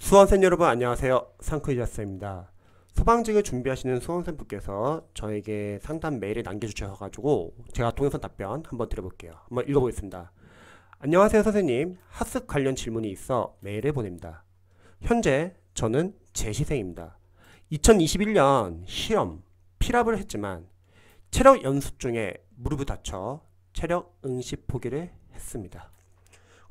수험생 여러분 안녕하세요. 상크이자스입니다. 소방직을 준비하시는 수험생분께서 저에게 상담 메일을 남겨주셔가지고 제가 동영상 답변 한번 드려볼게요. 한번 읽어보겠습니다. 안녕하세요 선생님. 학습 관련 질문이 있어 메일을 보냅니다. 현재 저는 재시생입니다. 2021년 시험 필합을 했지만 체력 연습 중에 무릎을 다쳐 체력 응시 포기를 했습니다.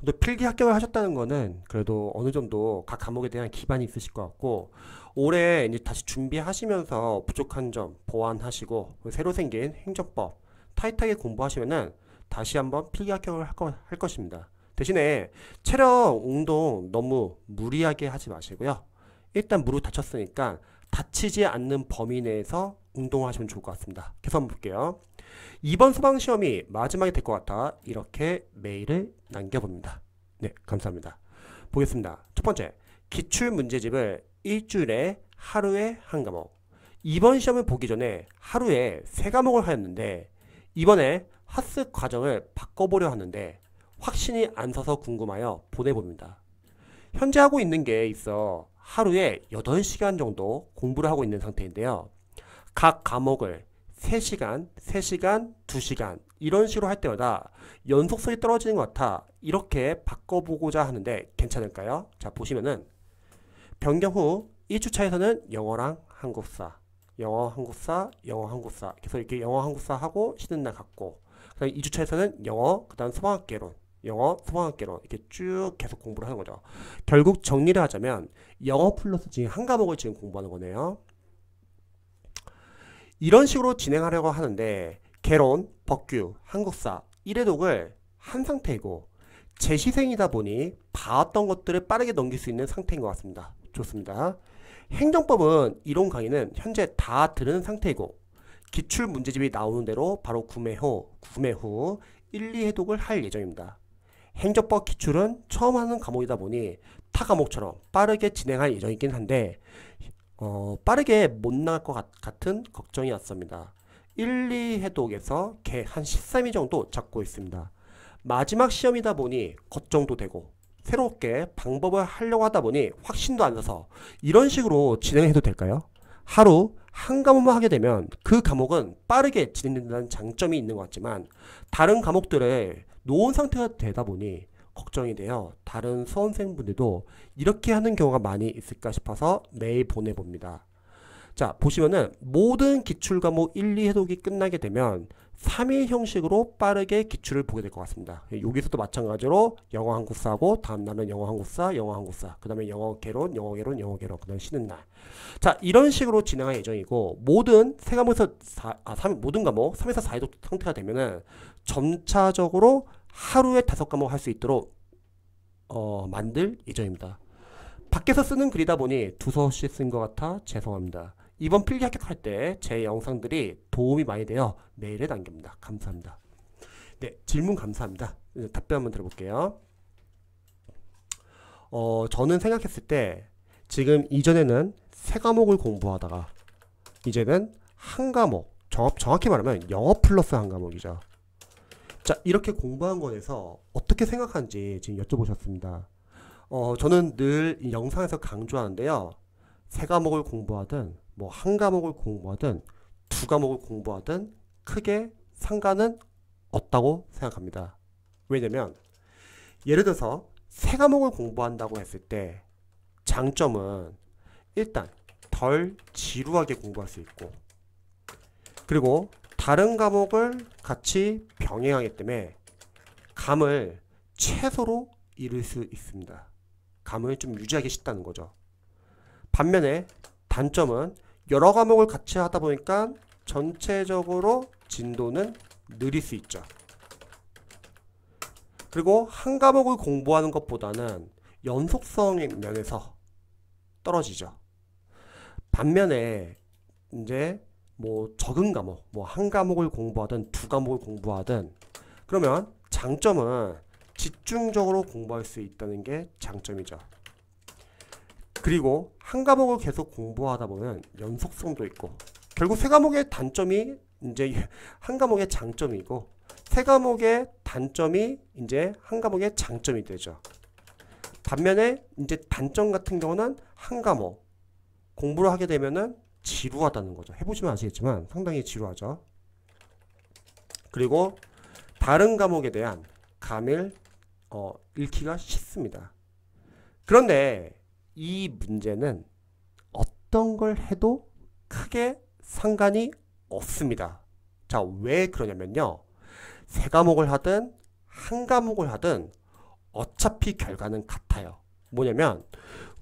또 필기 합격을 하셨다는 거는 그래도 어느 정도 각 과목에 대한 기반이 있으실 것 같고, 올해 이제 다시 준비하시면서 부족한 점 보완하시고 새로 생긴 행정법 타이트하게 공부하시면은 다시 한번 필기 합격을 할 것입니다. 대신에 체력 운동 너무 무리하게 하지 마시고요. 일단 무릎 다쳤으니까 다치지 않는 범위 내에서 운동을 하시면 좋을 것 같습니다. 계속 한번 볼게요. 이번 소방시험이 마지막이 될 것 같아 이렇게 메일을 남겨봅니다. 네, 감사합니다. 보겠습니다. 첫 번째, 기출문제집을 일주일에 하루에 한 과목. 이번 시험을 보기 전에 하루에 3과목을 하였는데 이번에 학습 과정을 바꿔보려 하는데 확신이 안 서서 궁금하여 보내봅니다. 현재 하고 있는 게 있어 하루에 8시간 정도 공부를 하고 있는 상태인데요. 각 과목을 3시간, 3시간, 2시간 이런 식으로 할 때마다 연속성이 떨어지는 것 같아 이렇게 바꿔보고자 하는데 괜찮을까요? 자, 보시면은 변경 후 1주차에서는 영어랑 한국사, 영어, 한국사, 영어, 한국사 그래서 이렇게 영어, 한국사 하고 쉬는 날 갖고, 그 다음 2주차에서는 영어, 그 다음 소방학개론, 영어, 소방학개론 이렇게 쭉 계속 공부를 하는 거죠. 결국 정리를 하자면 영어 플러스 지금 한 과목을 지금 공부하는 거네요. 이런 식으로 진행하려고 하는데 개론, 법규, 한국사, 1회독을 한 상태이고 재시생이다 보니 봐왔던 것들을 빠르게 넘길 수 있는 상태인 것 같습니다. 좋습니다. 행정법은 이론 강의는 현재 다 들은 상태이고 기출 문제집이 나오는 대로 바로 구매 후 1, 2회독을 할 예정입니다. 행정법 기출은 처음 하는 과목이다 보니 타 과목처럼 빠르게 진행할 예정이긴 한데 빠르게 못 나갈 것 같은 걱정이 왔습니다. 1, 2회독에서 한 13위 정도 잡고 있습니다. 마지막 시험이다 보니 걱정도 되고 새롭게 방법을 하려고 하다 보니 확신도 안 나서 이런 식으로 진행해도 될까요? 하루 한 과목만 하게 되면 그 과목은 빠르게 진행된다는 장점이 있는 것 같지만 다른 과목들을 놓은 상태가 되다 보니 걱정이 돼요. 다른 수험생분들도 이렇게 하는 경우가 많이 있을까 싶어서 메일 보내봅니다. 자, 보시면은 모든 기출 과목 1, 2회독이 끝나게 되면 3일 형식으로 빠르게 기출을 보게 될 것 같습니다. 여기서도 마찬가지로 영어 한국사하고 다음 날은 영어 한국사, 영어 한국사, 그 다음에 영어 개론, 영어 개론, 영어 개론, 그 다음에 쉬는 날. 자, 이런 식으로 진행할 예정이고 모든 세 과목에서 모든 과목 3에서 4회독 상태가 되면은 점차적으로 하루에 5과목 할 수 있도록 만들 예정입니다. 밖에서 쓰는 글이다 보니 두서없이 쓴 것 같아 죄송합니다. 이번 필기 합격할 때 제 영상들이 도움이 많이 되어 메일에 남깁니다. 감사합니다. 네, 질문 감사합니다. 답변 한번 들어볼게요. 저는 생각했을 때 지금 이전에는 3과목을 공부하다가 이제는 한 과목, 정확히 말하면 영어 플러스 한 과목이죠. 자, 이렇게 공부한 거에서 어떻게 생각하는지 지금 여쭤보셨습니다. 저는 늘 이 영상에서 강조하는데요. 3과목을 공부하든 뭐 한 과목을 공부하든 2과목을 공부하든 크게 상관은 없다고 생각합니다. 왜냐면 예를 들어서 3과목을 공부한다고 했을 때 장점은 일단 덜 지루하게 공부할 수 있고, 그리고 다른 과목을 같이 병행하기 때문에 감을 최소로 잃을 수 있습니다. 감을 좀 유지하기 쉽다는 거죠. 반면에 단점은 여러 과목을 같이 하다 보니까 전체적으로 진도는 느릴 수 있죠. 그리고 한 과목을 공부하는 것보다는 연속성의 면에서 떨어지죠. 반면에 이제 뭐 적은 과목, 뭐 한 과목을 공부하든 2과목을 공부하든 그러면 장점은 집중적으로 공부할 수 있다는 게 장점이죠. 그리고 한 과목을 계속 공부하다 보면 연속성도 있고 결국 3과목의 단점이 이제 한 과목의 장점이고 3과목의 단점이 이제 한 과목의 장점이 되죠. 반면에 이제 단점 같은 경우는 한 과목 공부를 하게 되면은 지루하다는 거죠. 해보시면 아시겠지만 상당히 지루하죠. 그리고 다른 과목에 대한 감을 잃기가 쉽습니다. 그런데 이 문제는 어떤 걸 해도 크게 상관이 없습니다. 자, 왜 그러냐면요. 세 과목을 하든 한 과목을 하든 어차피 결과는 같아요. 뭐냐면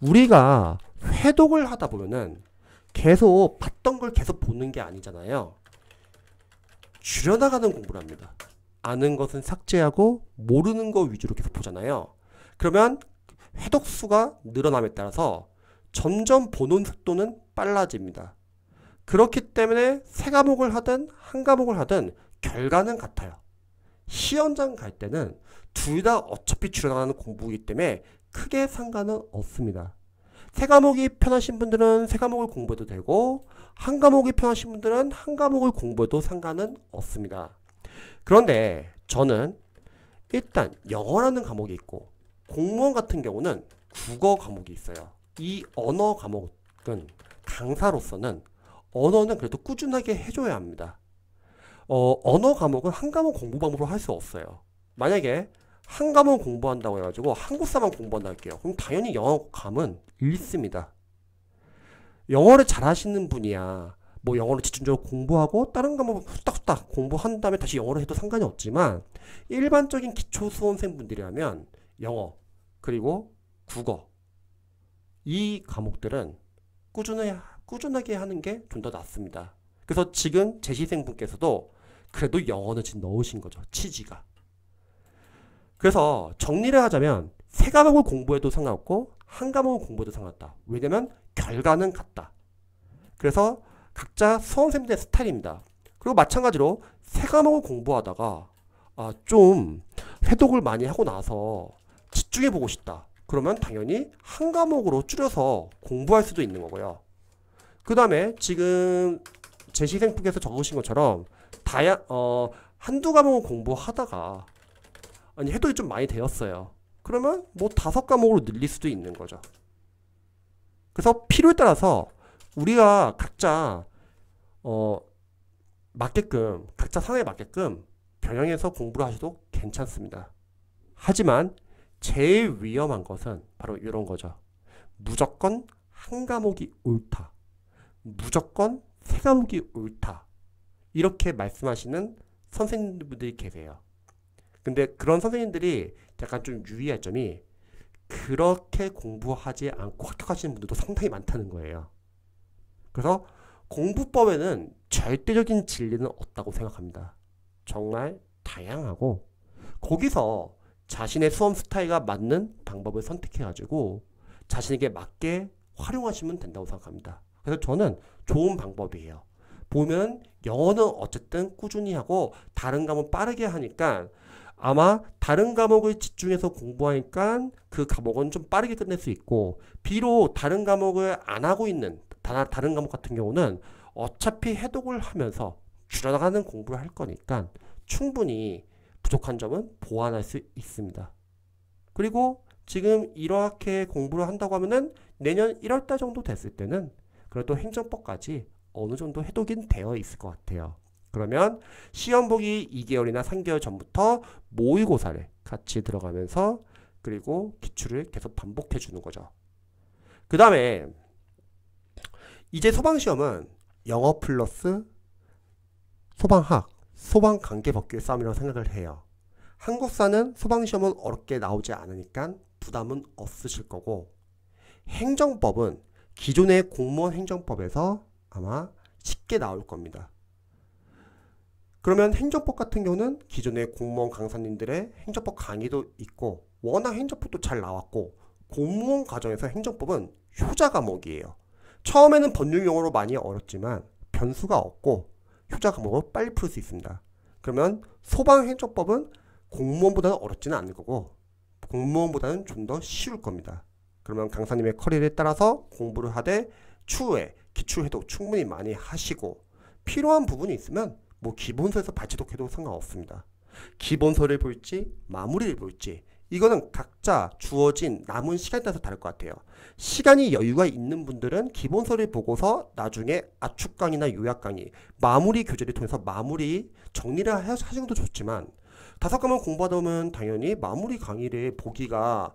우리가 회독을 하다 보면은 계속 봤던 걸 계속 보는 게 아니잖아요. 줄여나가는 공부를 합니다. 아는 것은 삭제하고 모르는 거 위주로 계속 보잖아요. 그러면 회독수가 늘어남에 따라서 점점 보는 속도는 빨라집니다. 그렇기 때문에 세 과목을 하든 한 과목을 하든 결과는 같아요. 시험장 갈 때는 둘 다 어차피 줄여나가는 공부이기 때문에 크게 상관은 없습니다. 세 과목이 편하신 분들은 세 과목을 공부해도 되고 한 과목이 편하신 분들은 한 과목을 공부해도 상관은 없습니다. 그런데 저는 일단 영어라는 과목이 있고 공무원 같은 경우는 국어 과목이 있어요. 이 언어 과목은 강사로서는 언어는 그래도 꾸준하게 해줘야 합니다. 언어 과목은 한 과목 공부 방법으로 할 수 없어요. 만약에 한 과목 공부한다고 해가지고 한국사만 공부한다 할게요. 그럼 당연히 영어 감은 읽습니다. 영어를 잘하시는 분이야 뭐 영어를 집중적으로 공부하고 다른 과목 후딱후딱 공부한 다음에 다시 영어를 해도 상관이 없지만 일반적인 기초수험생분들이라면 영어 그리고 국어 이 과목들은 꾸준하게 하는 게 좀 더 낫습니다. 그래서 지금 재시생분께서도 그래도 영어는 지금 넣으신 거죠. 취지가. 그래서 정리를 하자면 세 과목을 공부해도 상관없고 한 과목을 공부해도 상관없다. 왜냐면 결과는 같다. 그래서 각자 수험생들의 스타일입니다. 그리고 마찬가지로 세 과목을 공부하다가 좀 회독을 많이 하고 나서 집중해 보고 싶다. 그러면 당연히 한 과목으로 줄여서 공부할 수도 있는 거고요. 그 다음에 지금 제시생분께서 적으신 것처럼 한두 과목을 공부하다가 해독이 좀 많이 되었어요. 그러면 뭐 5과목으로 늘릴 수도 있는 거죠. 그래서 필요에 따라서 우리가 각자 맞게끔 각자 상황에 맞게끔 변형해서 공부를 하셔도 괜찮습니다. 하지만 제일 위험한 것은 바로 이런 거죠. 무조건 한 과목이 옳다. 무조건 세 과목이 옳다. 이렇게 말씀하시는 선생님들이 계세요. 근데 그런 선생님들이 약간 좀 유의할 점이 그렇게 공부하지 않고 합격하시는 분들도 상당히 많다는 거예요. 그래서 공부법에는 절대적인 진리는 없다고 생각합니다. 정말 다양하고 거기서 자신의 수험 스타일과 맞는 방법을 선택해가지고 자신에게 맞게 활용하시면 된다고 생각합니다. 그래서 저는 좋은 방법이에요. 보면 영어는 어쨌든 꾸준히 하고 다른 과목 빠르게 하니까 아마 다른 과목을 집중해서 공부하니까 그 과목은 좀 빠르게 끝낼 수 있고 비록 다른 과목을 안 하고 있는 다른 과목 같은 경우는 어차피 해독을 하면서 줄여나가는 공부를 할 거니까 충분히 부족한 점은 보완할 수 있습니다. 그리고 지금 이렇게 공부를 한다고 하면은 내년 1월달 정도 됐을 때는 그래도 행정법까지 어느 정도 해독이 되어 있을 것 같아요. 그러면 시험 보기 2개월이나 3개월 전부터 모의고사를 같이 들어가면서 그리고 기출을 계속 반복해 주는 거죠. 그 다음에 이제 소방시험은 영어 플러스 소방학, 소방관계법규의 싸움이라고 생각을 해요. 한국사는 소방시험은 어렵게 나오지 않으니까 부담은 없으실 거고 행정법은 기존의 공무원 행정법에서 아마 쉽게 나올 겁니다. 그러면 행정법 같은 경우는 기존의 공무원 강사님들의 행정법 강의도 있고 워낙 행정법도 잘 나왔고 공무원 과정에서 행정법은 효자 과목이에요. 처음에는 법률 용어로 많이 어렵지만 변수가 없고 효자 과목을 빨리 풀 수 있습니다. 그러면 소방행정법은 공무원보다는 어렵지는 않을 거고 공무원보다는 좀 더 쉬울 겁니다. 그러면 강사님의 커리어에 따라서 공부를 하되 추후에 기출해독 충분히 많이 하시고 필요한 부분이 있으면 뭐 기본서에서 발췌독해도 상관없습니다. 기본서를 볼지 마무리를 볼지 이거는 각자 주어진 남은 시간에 따라서 다를 것 같아요. 시간이 여유가 있는 분들은 기본서를 보고서 나중에 압축 강의나 요약 강의, 마무리 교재를 통해서 마무리 정리를 하시는 것도 좋지만, 5과목 공부하다 보면 당연히 마무리 강의를 보기가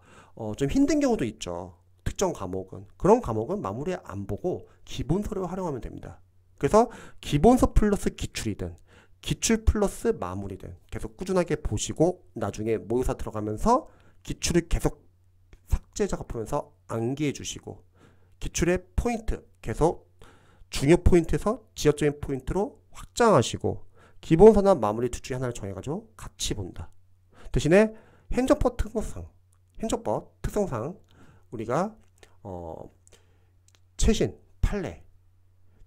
좀 힘든 경우도 있죠. 특정 과목은. 그런 과목은 마무리 안 보고 기본서를 활용하면 됩니다. 그래서 기본서 플러스 기출이든 기출 플러스 마무리든 계속 꾸준하게 보시고 나중에 모의고사 들어가면서 기출을 계속 삭제 작업하면서 암기해 주시고, 기출의 포인트 계속 중요 포인트에서 지역적인 포인트로 확장하시고, 기본서나 마무리 둘 중에 하나를 정해가지고 같이 본다. 대신에 행정법 특성상 우리가 최신 판례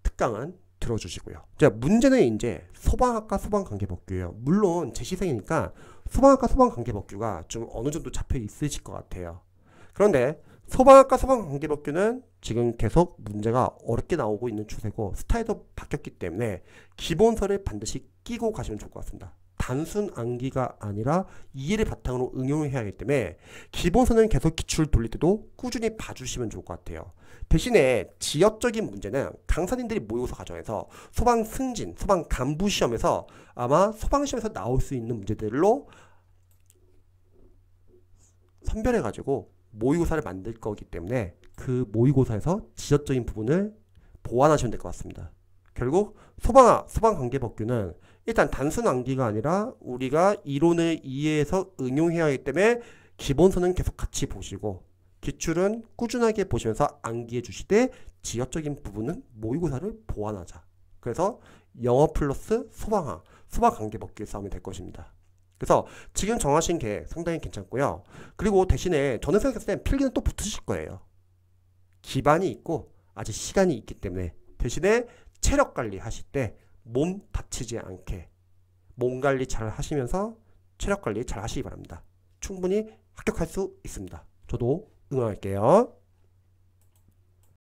특강은 들어주시고요. 자, 문제는 이제 소방학과 소방관계법규예요. 물론 제 시생이니까 소방학과 소방관계법규가 좀 어느 정도 잡혀 있으실 것 같아요. 그런데 소방학과 소방관계법규는 지금 계속 문제가 어렵게 나오고 있는 추세고 스타일도 바뀌었기 때문에 기본서를 반드시 끼고 가시면 좋을 것 같습니다. 단순 암기가 아니라 이해를 바탕으로 응용을 해야 하기 때문에 기본서는 계속 기출 돌릴 때도 꾸준히 봐주시면 좋을 것 같아요. 대신에 지역적인 문제는 강사님들이 모의고사 과정에서 소방 승진, 소방 간부 시험에서 아마 소방 시험에서 나올 수 있는 문제들로 선별해가지고 모의고사를 만들 거기 때문에 그 모의고사에서 지역적인 부분을 보완하시면 될 것 같습니다. 결국 소방관계법규는 일단 단순 암기가 아니라 우리가 이론을 이해해서 응용해야 하기 때문에 기본서는 계속 같이 보시고 기출은 꾸준하게 보시면서 암기해 주시되 지역적인 부분은 모의고사를 보완하자. 그래서 영어 플러스 소방관계법규의 싸움이 될 것입니다. 그래서 지금 정하신 게 상당히 괜찮고요. 그리고 대신에 저는 생각했을 땐 필기는 또 붙으실 거예요. 기반이 있고 아직 시간이 있기 때문에 대신에 체력 관리 하실 때 몸 다치지 않게 몸 관리 잘 하시면서 체력 관리 잘 하시기 바랍니다. 충분히 합격할 수 있습니다. 저도 응원할게요.